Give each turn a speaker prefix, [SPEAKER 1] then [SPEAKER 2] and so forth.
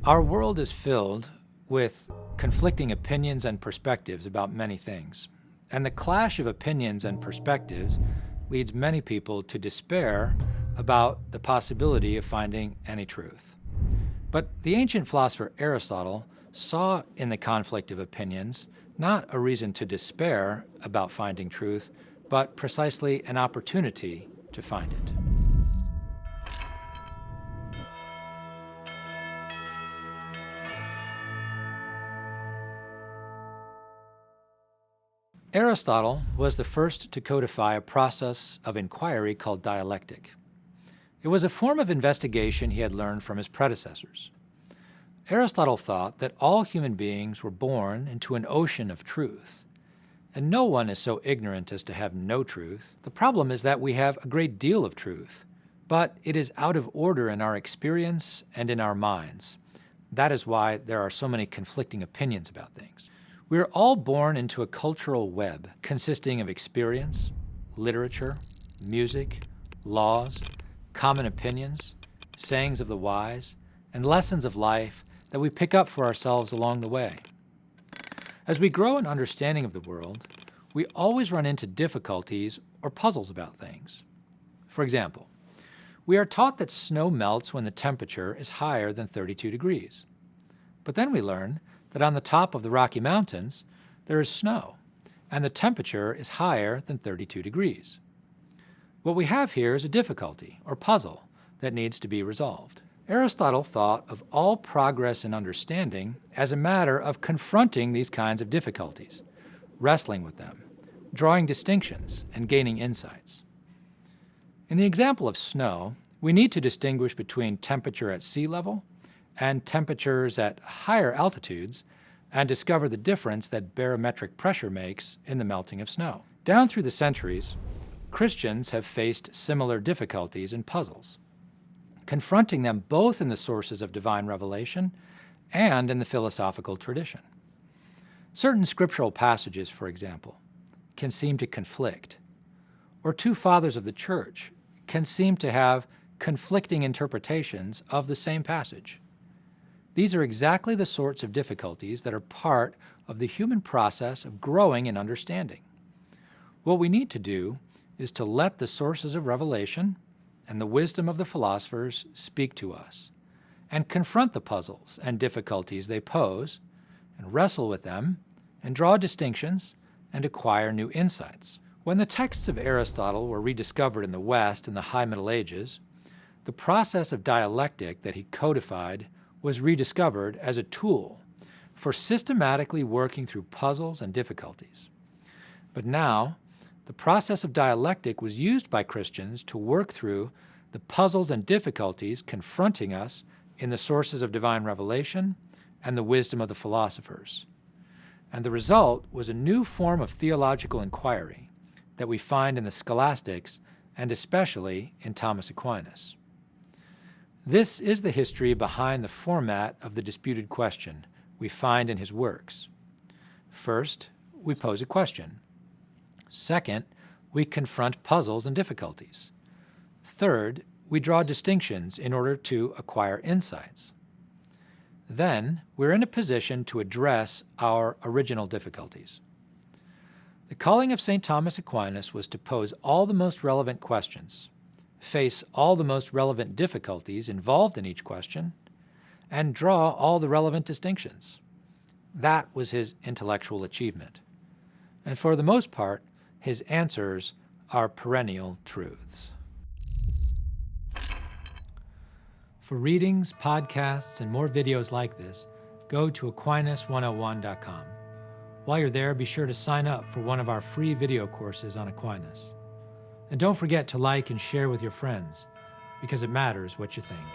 [SPEAKER 1] Our world is filled with conflicting opinions and perspectives about many things. And the clash of opinions and perspectives leads many people to despair about the possibility of finding any truth. But the ancient philosopher Aristotle saw in the conflict of opinions not a reason to despair about finding truth, but precisely an opportunity to find it. Aristotle was the first to codify a process of inquiry called dialectic. It was a form of investigation he had learned from his predecessors. Aristotle thought that all human beings were born into an ocean of truth, and no one is so ignorant as to have no truth. The problem is that we have a great deal of truth, but it is out of order in our experience and in our minds. That is why there are so many conflicting opinions about things. We are all born into a cultural web consisting of experience, literature, music, laws, common opinions, sayings of the wise, and lessons of life that we pick up for ourselves along the way. As we grow in understanding of the world, we always run into difficulties or puzzles about things. For example, we are taught that snow melts when the temperature is higher than 32 degrees. But then we learn that on the top of the Rocky Mountains, there is snow, and the temperature is higher than 32 degrees. What we have here is a difficulty, or puzzle, that needs to be resolved. Aristotle thought of all progress in understanding as a matter of confronting these kinds of difficulties, wrestling with them, drawing distinctions, and gaining insights. In the example of snow, we need to distinguish between temperature at sea level and temperatures at higher altitudes and discover the difference that barometric pressure makes in the melting of snow. Down through the centuries, Christians have faced similar difficulties and puzzles, confronting them both in the sources of divine revelation and in the philosophical tradition. Certain scriptural passages, for example, can seem to conflict, or two fathers of the church can seem to have conflicting interpretations of the same passage. These are exactly the sorts of difficulties that are part of the human process of growing in understanding. What we need to do is to let the sources of revelation and the wisdom of the philosophers speak to us, and confront the puzzles and difficulties they pose, and wrestle with them, and draw distinctions, and acquire new insights. When the texts of Aristotle were rediscovered in the West in the High Middle Ages, the process of dialectic that he codified was rediscovered as a tool for systematically working through puzzles and difficulties. But now, the process of dialectic was used by Christians to work through the puzzles and difficulties confronting us in the sources of divine revelation and the wisdom of the philosophers. And the result was a new form of theological inquiry that we find in the scholastics and especially in Thomas Aquinas. This is the history behind the format of the disputed question we find in his works. First, we pose a question. Second, we confront puzzles and difficulties. Third, we draw distinctions in order to acquire insights. Then, we're in a position to address our original difficulties. The calling of St. Thomas Aquinas was to pose all the most relevant questions, face all the most relevant difficulties involved in each question, and draw all the relevant distinctions. That was his intellectual achievement. And for the most part, his answers are perennial truths. For readings, podcasts, and more videos like this, go to Aquinas101.com. While you're there, be sure to sign up for one of our free video courses on Aquinas. And don't forget to like and share with your friends, because it matters what you think.